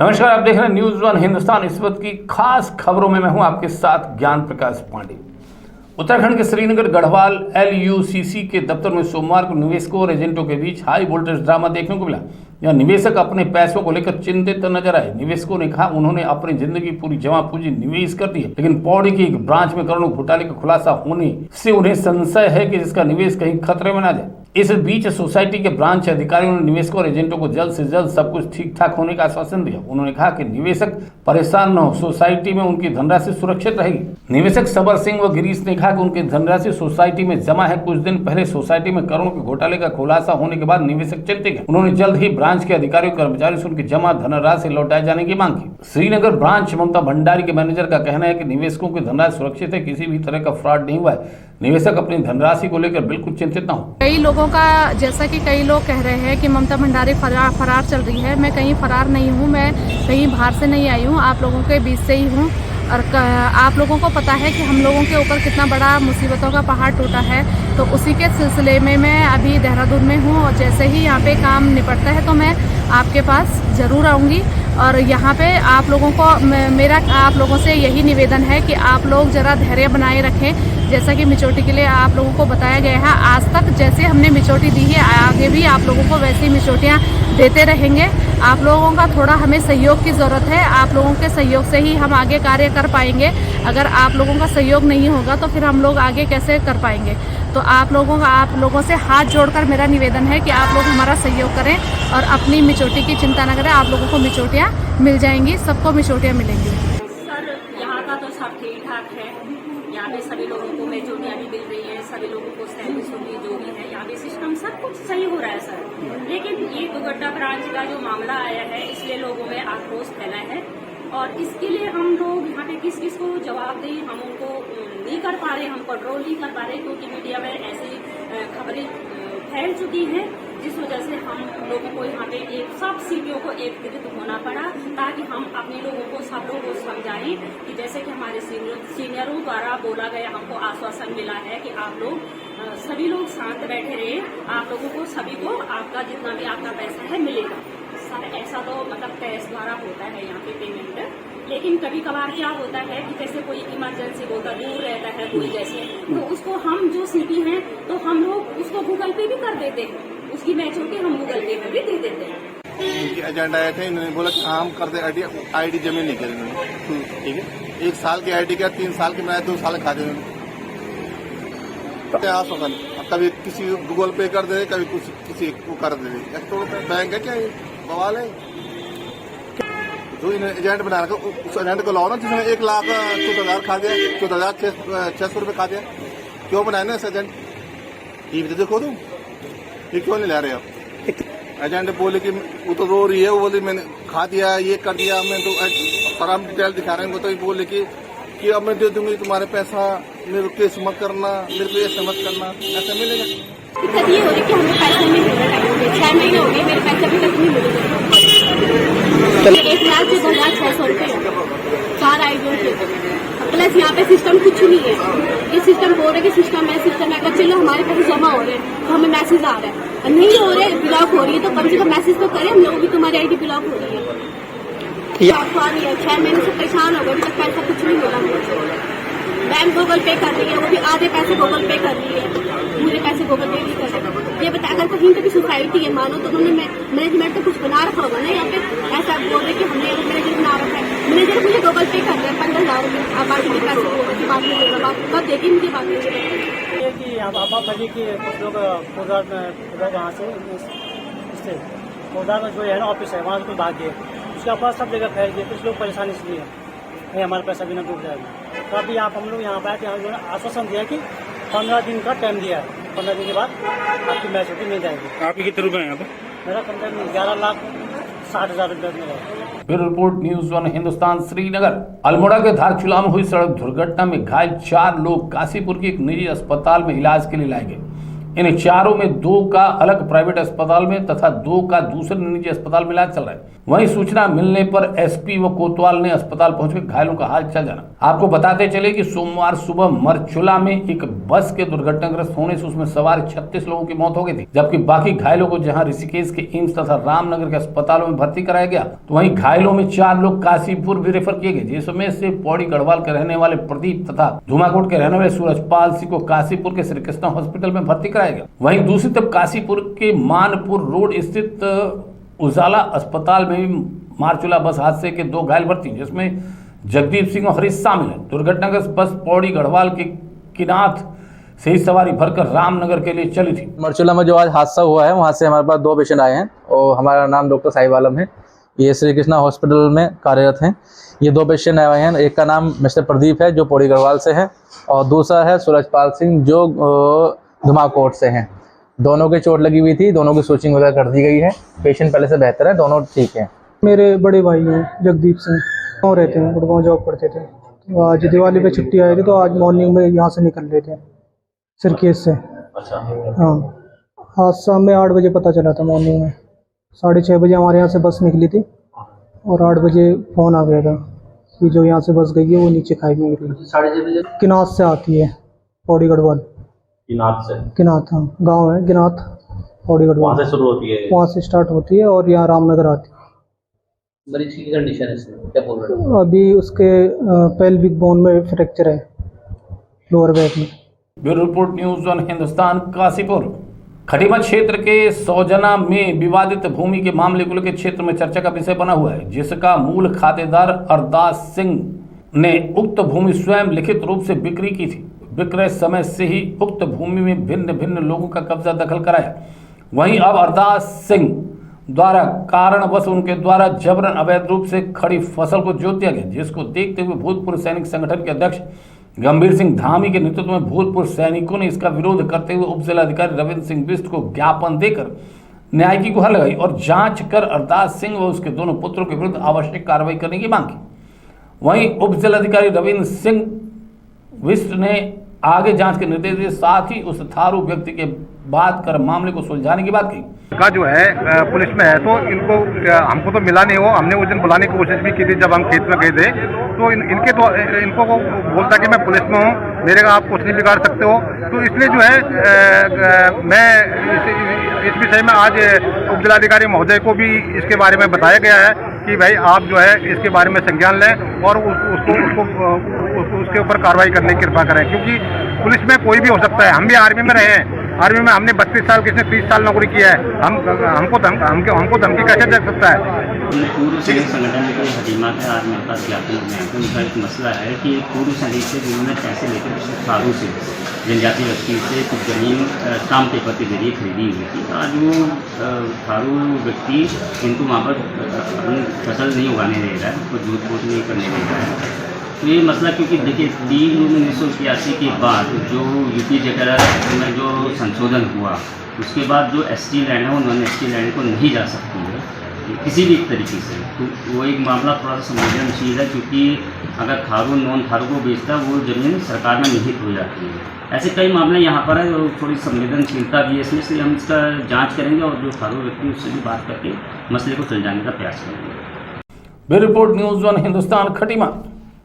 नमस्कार, आप देख रहे हैं न्यूज वन हिंदुस्तान। इस वक्त की खास खबरों में मैं हूं आपके साथ ज्ञान प्रकाश पांडे। उत्तराखंड के श्रीनगर गढ़वाल LUCC के दफ्तर में सोमवार को निवेशकों और एजेंटों के बीच हाई वोल्टेज ड्रामा देखने को मिला। यह निवेशक अपने पैसों को लेकर चिंतित नजर आए। निवेशकों ने कहा उन्होंने अपनी जिंदगी पूरी जमा पूंजी निवेश कर दी है, लेकिन पौड़ी की एक ब्रांच में करोड़ों घोटाले का खुलासा होने से उन्हें संशय है कि इसका निवेश कहीं खतरे में ना जाए। इस बीच सोसाइटी के ब्रांच अधिकारियों ने निवेशकों और एजेंटों को जल्द से जल्द सब कुछ ठीक ठाक होने का आश्वासन दिया। उन्होंने कहा कि निवेशक परेशान न हो, सोसाइटी में उनकी धनराशि सुरक्षित रहेगी। निवेशक सबर सिंह व गिरीश ने कहा कि उनकी धनराशि सोसाइटी में जमा है। कुछ दिन पहले सोसाइटी में करोड़ों के घोटाले का खुलासा होने के बाद निवेशक चिंतित है। उन्होंने जल्द ही ब्रांच के अधिकारियों कर्मचारियों से उनकी जमा धनराशि लौटाए जाने की मांग की। श्रीनगर ब्रांच ममता भंडारी के मैनेजर का कहना है कि निवेशकों की धनराशि सुरक्षित है, किसी भी तरह का फ्रॉड नहीं हुआ है। निवेशक अपनी धनराशि को लेकर बिल्कुल चिंतित न हो। कई लोगों का, जैसा कि कई लोग कह रहे हैं कि ममता भंडारी फरार चल रही है। मैं कहीं फरार नहीं हूँ, मैं कहीं बाहर से नहीं आई हूँ, आप लोगों के बीच से ही हूँ। और आप लोगों को पता है कि हम लोगों के ऊपर कितना बड़ा मुसीबतों का पहाड़ टूटा है। तो उसी के सिलसिले में मैं अभी देहरादून में हूँ और जैसे ही यहाँ पे काम निपटता है तो मैं आपके पास ज़रूर आऊँगी। और यहाँ पे आप लोगों को मेरा आप लोगों से यही निवेदन है कि आप लोग ज़रा धैर्य बनाए रखें। जैसा कि मिचोटी के लिए आप लोगों को बताया गया है, आज तक जैसे हमने मिचोटी दी है आगे भी आप लोगों को वैसी मिचोटियाँ देते रहेंगे। आप लोगों का थोड़ा हमें सहयोग की ज़रूरत है। आप लोगों के सहयोग से ही हम आगे कार्य कर पाएंगे। अगर आप लोगों का सहयोग नहीं होगा तो फिर हम लोग आगे कैसे कर पाएंगे। तो आप लोगों से हाथ जोड़कर मेरा निवेदन है कि आप लोग हमारा सहयोग करें और अपनी मिचोटी की चिंता न करें। आप लोगों को मिचोटियाँ मिल जाएंगी, सबको मिचोटियाँ मिलेंगी। सर, यहाँ का तो सब ठीक ठाक है। यहाँ पे सभी लोगों को मिचोटियाँ भी मिल रही है, सभी लोगों को सैलरी सुननी जो भी है, यहाँ पे सिस्टम सब कुछ सही हो रहा है सर। लेकिन ये दुगड्डा ब्रांच का जो मामला आया है, इसलिए लोगों में आक्रोश फैला है और इसके लिए हम लोग यहाँ पे किस किस को जवाब दें, हम उनको नहीं कर पा रहे, हम कंट्रोल नहीं कर पा रहे, क्योंकि मीडिया में ऐसी खबरें फैल चुकी हैं जिस वजह से हम लोगों को यहाँ पे एक सब सीपीओ को एकत्रित होना पड़ा ताकि हम अपने लोगों को सब लोगों को समझाएं कि जैसे कि हमारे सीनियरों द्वारा बोला गया, हमको आश्वासन मिला है कि आप लोग सभी लोग शांत बैठे रहे, आप लोगों को सभी को आपका जितना भी आपका पैसा है मिलेगा। सर, ऐसा तो मतलब कैश द्वारा होता है यहाँ पे पेमेंट, लेकिन कभी कभार क्या होता है कि जैसे कोई इमरजेंसी होता दूर रहता है कोई जैसे, तो उसको हम जो सीपी हैं तो हम लोग उसको गूगल पे भी कर देते हैं, उसकी मैच्योरिटी हम गूगल पे में भी दे देते हैं। इनके एजेंट आए थे, इन्होंने बोला कि हम कर दे आईडी जमीन नहीं करें इन्होंने, ठीक है। 1 साल की आईडी का 3 साल की बनाए 2 साल खा दे आश्वासन। कभी किसी गूगल पे कर दे, कभी किसी को कर दे। 1 करोड़ बैंक है क्या, ये बवाल है। जो इन्हें एजेंट बना रखा उस एजेंट को लाओ ना जिसने 1,14,000 खा दिया, 14,600 रुपये खा दिया। क्यों बनाए ना इस एजेंट, ये भी देखो तुम, ये क्यों नहीं ला रहे आप। एजेंट बोले कि वो तो रो रही है, वो बोली मैंने खा दिया, ये कर दिया, मैं तो पर हम डिटेल दिखा रहे हैं। तो ये बोले कि अब मैं दे दूंगी तुम्हारे पैसा, मेरे को केस मत करना, मेरे को ऐसे मत करना, ऐसा मिलेगा। दिक्कत ये हो रही कि हमें पैसा नहीं मिल रहा है, 6 महीने हो गए मेरे पैसे अभी तक नहीं मिल रहे। 1,02,600 रुपये 4 आईडियों के, प्लस यहाँ पे सिस्टम कुछ नहीं है। ये सिस्टम बोल रहे कि सिस्टम है, सिस्टम है, चलो हमारे पैसे जमा हो रहे हैं तो हमें मैसेज आ रहा है, नहीं हो रहे ब्लॉक हो रही है, तो कम से कम मैसेज तो करें हम लोग भी तुम्हारी आईडी ब्लॉक हो रही है। 6 महीने से परेशान हो गए, अभी तक पैसा कुछ नहीं मिला मुझे। बैंक गूगल पे कर रही है, वो भी आधे पैसे गूगल पे कर रही है, मुझे पैसे गूगल पे नहीं कर रहे। ये बता, अगर कहीं की सोसाइटी है मानो तो उन्होंने मैनेजमेंट तो कुछ बना रखा होगा ना। यहाँ पे ऐसा बोल रहे कि हमने मैनेजर बना रखा है, मैनेजर मुझे गूगल पे कर रहे हैं 15,000 रुपये, आप बाकी के पैसे बोल रहे बात नहीं कर रहा, कब देखिए मुझे बात नहीं कर कि आप फजी की कुछ लोग कोदार में वहाँ से इससे कोदार में जो है ना ऑफिस है, वहाँ से कुछ भाग गए, उसके पास सब जगह फैल गए। कुछ लोग परेशानी इसलिए नहीं, हमारा पैसा भी ना डूब जाएगा। तो अभी हम लोग यहाँ पर आए, आश्वासन दिया कि 15 दिन का टाइम दिया है, 15 दिन के बाद आपकी मैच्योरिटी मिल जाएगी। आपके कितने रुपए हैं यहाँ पे? मेरा कम से कम 11,60,000 रुपये मिला। Bureau report, news one Hindustan. Srinagar Almora के धारचूला में हुई सड़क दुर्घटना में घायल 4 लोग काशीपुर के एक निजी अस्पताल में इलाज के लिए लाए गए। इन चारों में 2 का अलग प्राइवेट अस्पताल में तथा 2 का दूसरे निजी अस्पताल में इलाज चल रहा है। वहीं सूचना मिलने पर एसपी व कोतवाल ने अस्पताल पहुंचकर घायलों का हाल चाल जाना। आपको बताते चले कि सोमवार सुबह मरचुला में एक बस के दुर्घटनाग्रस्त होने से उसमें सवार 36 लोगों की मौत हो गई थी, जबकि बाकी घायलों को जहां ऋषिकेश के एम्स तथा रामनगर के अस्पतालों में भर्ती कराया गया, तो वहीं घायलों में 4 लोग काशीपुर भी रेफर किए गए, जिसमें से पौड़ी गढ़वाल के रहने वाले प्रदीप तथा धुमाकोट के रहने वाले सूरजपाल सिंह को काशीपुर के श्री कृष्णा हॉस्पिटल में भर्ती कराया गया। वहीं दूसरी तरफ काशीपुर के मानपुर रोड स्थित उजाला अस्पताल में भी मारचुला बस हादसे के 2 घायल भर्ती, जिसमें जगदीप सिंह और हरीश शामिल है। दुर्घटनाग्रस्त बस पौड़ी गढ़वाल के किनाथ से ही सवारी भरकर रामनगर के लिए चली थी। मरचुला में जो आज हादसा हुआ है वहाँ से हमारे पास 2 पेशेंट आए हैं और हमारा नाम डॉक्टर साहिब आलम है। ये श्री कृष्णा हॉस्पिटल में कार्यरत हैं। ये 2 पेशेंट आए हैं। एक का नाम मिस्टर प्रदीप है जो पौड़ी गढ़वाल से है और दूसरा है सूरजपाल सिंह जो धुमाकोट से हैं। दोनों के चोट लगी हुई थी, दोनों की सूचिंग वगैरह कर दी गई है। पेशेंट पहले से बेहतर है, दोनों ठीक हैं। मेरे बड़े भाई हैं जगदीप सिंह, गाँव रहते हैं, गुड़गांव जॉब करते थे। तो आज दिवाली पे छुट्टी आएगी तो आज मॉर्निंग में यहाँ से निकल रहे थे सरकेस से। अच्छा। हाँ, आज शाम में 8 बजे पता चला था। मॉर्निंग में 6:30 बजे हमारे यहाँ से बस निकली थी और 8 बजे फ़ोन आ गया था कि जो यहाँ से बस गई है वो नीचे खाई में गिरी। 6:30 बजे किनाथ से आती है, पौड़ी गढ़वाल। किनाथ, हाँ, गाँव है किनाथ, पौड़ी गढ़वाल। वहाँ से शुरू होती है, वहाँ से स्टार्ट होती है और यहाँ रामनगर आती है। मरीज की कंडीशन है इसमें क्या बोल रहे हैं? अभी उसके पेल्विक बोन में फ्रैक्चर है, लोअर बैक में। Bureau report news one Hindustan Kashipur. Khatima क्षेत्र के सौजना में विवादित भूमि के मामले को लेकर क्षेत्र में चर्चा का विषय बना हुआ है, जिसका मूल खातेदार अरदास सिंह ने उक्त भूमि स्वयं लिखित रूप से बिक्री की थी। विक्रय समय से ही उक्त भूमि में भिन्न भिन्न लोगों का कब्जा दखल कराया। वहीं अब अरदास सिंह द्वारा कारणवश उनके द्वारा जबरन अवैध रूप से खड़ी फसल को जोत दिया गया, जिसको देखते हुए भूतपूर्व सैनिक संगठन के अध्यक्ष गंभीर सिंह धामी के नेतृत्व में भूतपूर्व सैनिकों ने इसका विरोध करते हुए उप जिलाधिकारी रविंद्र सिंह बिष्ट को ज्ञापन देकर न्याय की गुहार लगाई और जांच कर अरदास सिंह व उसके दोनों पुत्रों के विरुद्ध आवश्यक कार्रवाई करने की मांग की। वहीं उप जिलाधिकारी रविंद्र सिंह बिष्ट ने आगे जांच के निर्देश दिए, साथ ही उस थारू व्यक्ति के बात कर मामले को सुलझाने की बात कही। का जो है पुलिस में है तो इनको हमको तो मिला नहीं हो। हमने उस दिन बुलाने की कोशिश भी की थी जब हम खेत में गए थे, तो इनको बोलता कि मैं पुलिस में हूँ, मेरे का आप कुछ नहीं बिगाड़ सकते हो। तो इसलिए जो है मैं इस विषय में आज उप जिलाधिकारी महोदय को भी इसके बारे में बताया गया है कि भाई आप जो है इसके बारे में संज्ञान लें और उसके ऊपर कार्रवाई करने की कृपा करें, क्योंकि पुलिस में कोई भी हो सकता है। हम भी आर्मी में रहे हैं, आर्मी में हमने 32 साल, किसने 30 साल नौकरी किया है। हमको धमकी कैसे दे सकता है? पूर्व सैनिक संगठन के खटीमा के आज मेरे पास ज्ञापन में उनका एक मसला है कि पूर्व सैनिक से जिन्होंने पैसे लेकर थारू से जनजातीय व्यक्ति से कुछ जमीन स्टाम्प पेपर के जरिए खरीदी हुई थी। आज वो थारू व्यक्ति इनको वहाँ पर अपनी फसल नहीं उगाने दे रहा है, उनको जूत बूट नहीं करने दे रहा है। तो ये मसला, क्योंकि देखिए 3 जून 1981 के बाद जो यूपी जगह में जो संशोधन हुआ, उसके बाद जो ST लैंड है वो नॉन ST लैंड को नहीं जा सकती है किसी भी तरीके से। तो वो एक मामला थोड़ा सा संवेदनशील है, क्योंकि अगर थारू नॉन थारू को बेचता है वो जमीन सरकार में निहित हो जाती है। ऐसे कई मामले यहाँ पर है, थोड़ी संवेदनशीलता भी है इसमें, इसलिए हम इसका जांच करेंगे और जो थारू व्यक्ति उससे भी बात करके मसले को सुलझाने का प्रयास करेंगे। Bureau report news one Hindustan Khatima.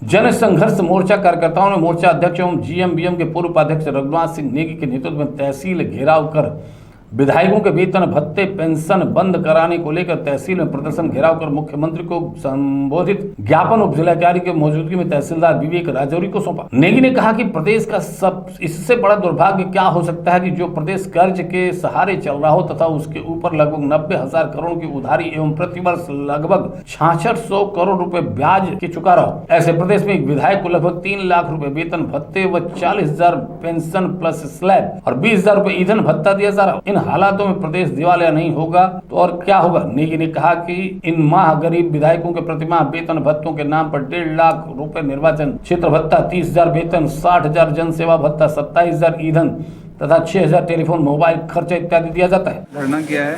जन संघर्ष मोर्चा कार्यकर्ताओं ने मोर्चा अध्यक्ष एवं GMBM के पूर्व उपाध्यक्ष रघुनाथ सिंह नेगी के नेतृत्व में तहसील घेराव कर विधायकों के वेतन भत्ते पेंशन बंद कराने को लेकर तहसील में प्रदर्शन घेराव कर मुख्यमंत्री को संबोधित ज्ञापन उप जिलाधिकारी की मौजूदगी में तहसीलदार विवेक राजौरी को सौंपा। नेगी ने कहा कि प्रदेश का सब इससे बड़ा दुर्भाग्य क्या हो सकता है कि जो प्रदेश कर्ज के सहारे चल रहा हो तथा उसके ऊपर लगभग 90,000 करोड़ की उधारी एवं प्रतिवर्ष लगभग 6600 करोड़ रुपए ब्याज के चुका रहा हो। ऐसे प्रदेश में एक विधायक को लगभग 3 लाख रुपए वेतन भत्ते व 40,000 पेंशन प्लस स्लैब और 20,000 रुपए ईंधन भत्ता दिया जा रहा। इन हालातों में प्रदेश दिवालिया नहीं होगा तो और क्या होगा। नेगी ने कहा कि इन माह गरीब विधायकों के प्रतिमाह वेतन भत्तों के नाम पर 1.5 लाख रुपए निर्वाचन क्षेत्र भत्ता, 30,000 वेतन, 60,000 जन सेवा भत्ता, 27,000 ईंधन तथा 6,000 टेलीफोन मोबाइल खर्चा इत्यादि दिया जाता है। धरना किया है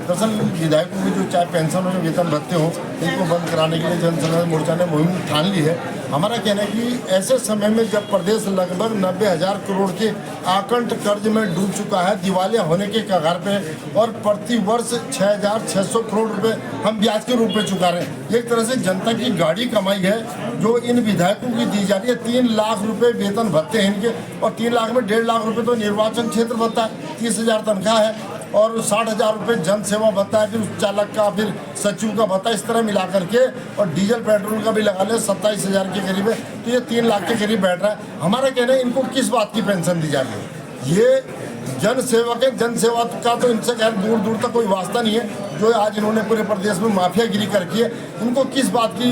दरअसल विधायकों की जो चाहे पेंशन हो या वेतन भत्ते हो, इनको बंद कराने के लिए जन संघर्ष मोर्चा ने मुहिम ठान ली है। हमारा कहना है कि ऐसे समय में जब प्रदेश लगभग 90,000 करोड़ के आकंठ कर्ज में डूब चुका है, दिवालिया होने के कगार पे, और प्रति वर्ष 6,600 करोड़ रुपए हम ब्याज के रूप में चुका रहे हैं। एक तरह से जनता की गाड़ी कमाई है जो इन विधायकों की दी जा रही है। 3 लाख रुपए वेतन भत्ते हैं इनके, और 3 लाख में 1.5 लाख रुपए तो निर्वाचन क्षेत्र भत्ता है, 30,000 तनख्वाह है, और 60,000 रुपये जन सेवा भत्ता है, फिर उस चालक का, फिर सचिव का भत्ता, इस तरह मिला करके, और डीजल पेट्रोल का भी लगा ले 27,000 के करीब है, तो ये 3 लाख के करीब बैठ रहा है। हमारा कहना है इनको किस बात की पेंशन दी जा रही है? ये जन सेवक है, जन सेवा का तो इनसे खैर दूर दूर तक कोई वास्ता नहीं है। जो आज इन्होंने पूरे प्रदेश में माफियागिरी कर रखी है, इनको किस बात की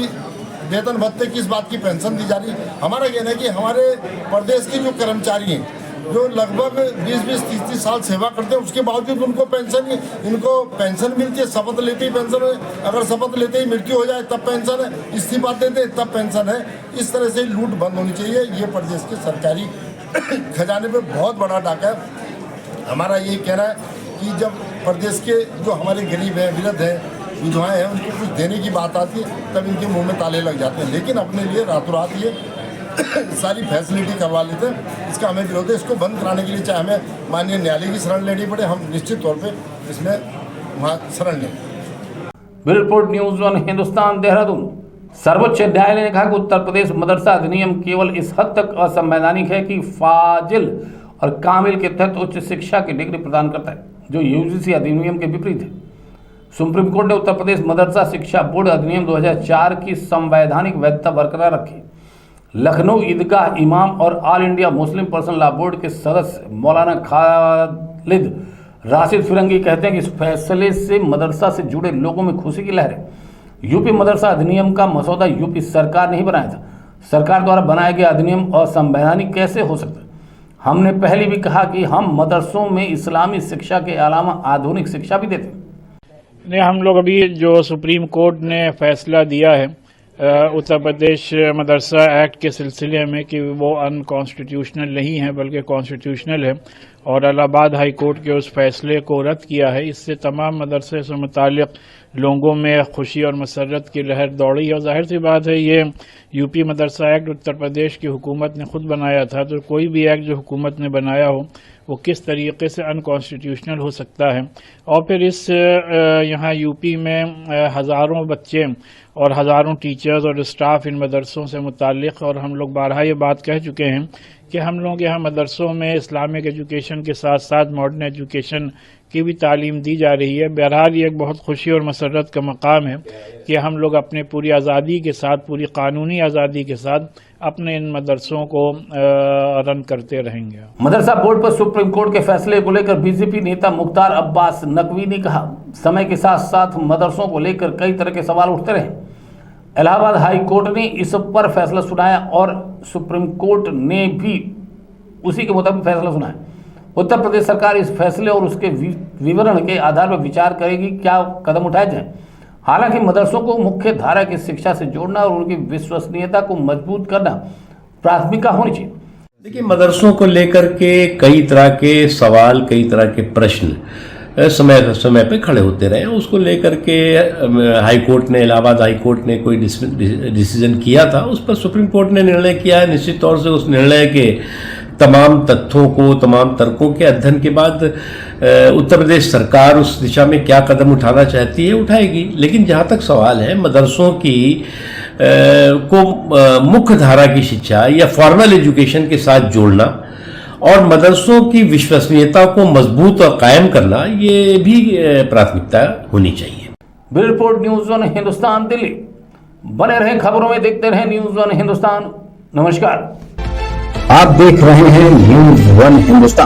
वेतन भत्ते, किस बात की पेंशन दी जा रही है? हमारा कहना है कि हमारे प्रदेश के जो कर्मचारी हैं, जो लगभग 20-20, 30-30 साल सेवा करते हैं, उसके बावजूद उनको पेंशन मिलती है। शपथ लेते ही पेंशन है, अगर शपथ लेते ही मृत्यु हो जाए तब पेंशन है, इस्तीफा देते तब पेंशन है। इस तरह से लूट बंद होनी चाहिए। ये प्रदेश के सरकारी खजाने पे बहुत बड़ा डाका है। हमारा ये कहना है कि जब प्रदेश के जो हमारे गरीब हैं, वृद्ध हैं, विधवाएं हैं, उनको कुछ देने की बात आती है तब इनके मुंह में ताले लग जाते हैं। लेकिन अपने लिए रातों रात ये सारी फैसिलिटी करवा लेते हैं। इसका हमें विरोध है। इसको बंद कराने के लिए चाहे हमें माननीय न्यायालय की शरण लेनी पड़े, हम निश्चित तौर पे इसमें वहाँ शरण लेंगे। Bureau report news 1 Hindustan Dehradun. सर्वोच्च न्यायालय ने कहा कि उत्तर प्रदेश मदरसा अधिनियम केवल इस हद तक असंवैधानिक है कि फाजिल और कामिल के तहत उच्च शिक्षा की डिग्री प्रदान करता है, जो यूजीसी अधिनियम के विपरीत है। सुप्रीम कोर्ट ने उत्तर प्रदेश मदरसा शिक्षा बोर्ड अधिनियम 2004 की संवैधानिक वैधता बरकरार रखी। लखनऊ ईदगाह इमाम और all India Muslim personal law board के सदस्य मौलाना खालिद राशिद फिरंगी कहते हैं कि इस फैसले से मदरसा से जुड़े लोगों में खुशी की लहर है। यूपी मदरसा अधिनियम का मसौदा यूपी सरकार ने ही बनाया था। सरकार द्वारा बनाया गया अधिनियम असंवैधानिक कैसे हो सकता है? हमने पहले भी कहा कि हम मदरसों में इस्लामी शिक्षा के अलावा आधुनिक शिक्षा भी देते हैं। नहीं, हम लोग अभी जो सुप्रीम कोर्ट ने फैसला दिया है उत्तर प्रदेश मदरसा एक्ट के सिलसिले में कि वो अनकॉन्स्टिट्यूशनल नहीं है बल्कि कॉन्स्टिट्यूशनल है, और इलाहाबाद हाई कोर्ट के उस फैसले को रद्द किया है। इससे तमाम मदरसे से मुताल्लिक़ लोगों में खुशी और मसरत की लहर दौड़ी है। और जाहिर सी बात है, ये यूपी मदरसा एक्ट उत्तर प्रदेश की हुकूमत ने खुद बनाया था, तो कोई भी एक्ट जो हुकूमत ने बनाया हो वो किस तरीके से अनकॉन्स्टिट्यूशनल हो सकता है। और फिर इस यहाँ यूपी में हज़ारों बच्चे और हज़ारों टीचर्स और स्टाफ इन मदरसों से मुताल्लिक़, और हम लोग बारहा ये बात कह चुके हैं कि हम लोग यहाँ मदरसों में इस्लामिक एजुकेशन के साथ साथ मॉडर्न एजुकेशन की भी तालीम दी जा रही है। बहरहाल ये एक बहुत खुशी और मसरत का मकाम है कि हम लोग अपने पूरी आज़ादी के साथ, पूरी कानूनी आज़ादी के साथ अपने इन मदरसों को रन करते रहेंगे। मदरसा बोर्ड पर सुप्रीम कोर्ट के फैसले को लेकर बीजेपी नेता मुख्तार अब्बास नकवी ने कहा, समय के साथ साथ मदरसों को लेकर कई तरह के सवाल उठते रहे। इलाहाबाद हाई कोर्ट ने इस पर फैसला सुनाया और सुप्रीम कोर्ट ने भी उसी के मुताबिक फैसला सुनाया। उत्तर प्रदेश सरकार इस फैसले और उसके विवरण के आधार पर विचार करेगी क्या कदम उठाए जाए। हालांकि मदरसों को मुख्य धारा की शिक्षा से जोड़ना और उनकी विश्वसनीयता को मजबूत करना प्राथमिकता होनी चाहिए। देखिए, मदरसों को लेकर के कई तरह के सवाल, कई तरह के प्रश्न समय पे खड़े होते रहे। उसको लेकर के हाई कोर्ट ने, इलाहाबाद हाई कोर्ट ने कोई डिसीजन किया था, उस पर सुप्रीम कोर्ट ने निर्णय किया है। निश्चित तौर से उस निर्णय के तमाम तथ्यों को, तमाम तर्कों के अध्ययन के बाद उत्तर प्रदेश सरकार उस दिशा में क्या कदम उठाना चाहती है उठाएगी। लेकिन जहाँ तक सवाल है मदरसों की को मुख्य धारा की शिक्षा या फॉर्मल एजुकेशन के साथ जोड़ना और मदरसों की विश्वसनीयता को मजबूत और कायम करना, ये भी प्राथमिकता होनी चाहिए। Bureau report news 1 Hindustan Delhi. बने रहें खबरों में, देखते रहें न्यूज़ 1 हिंदुस्तान। नमस्कार। आप देख रहे हैं न्यूज़ 1 हिंदुस्तान।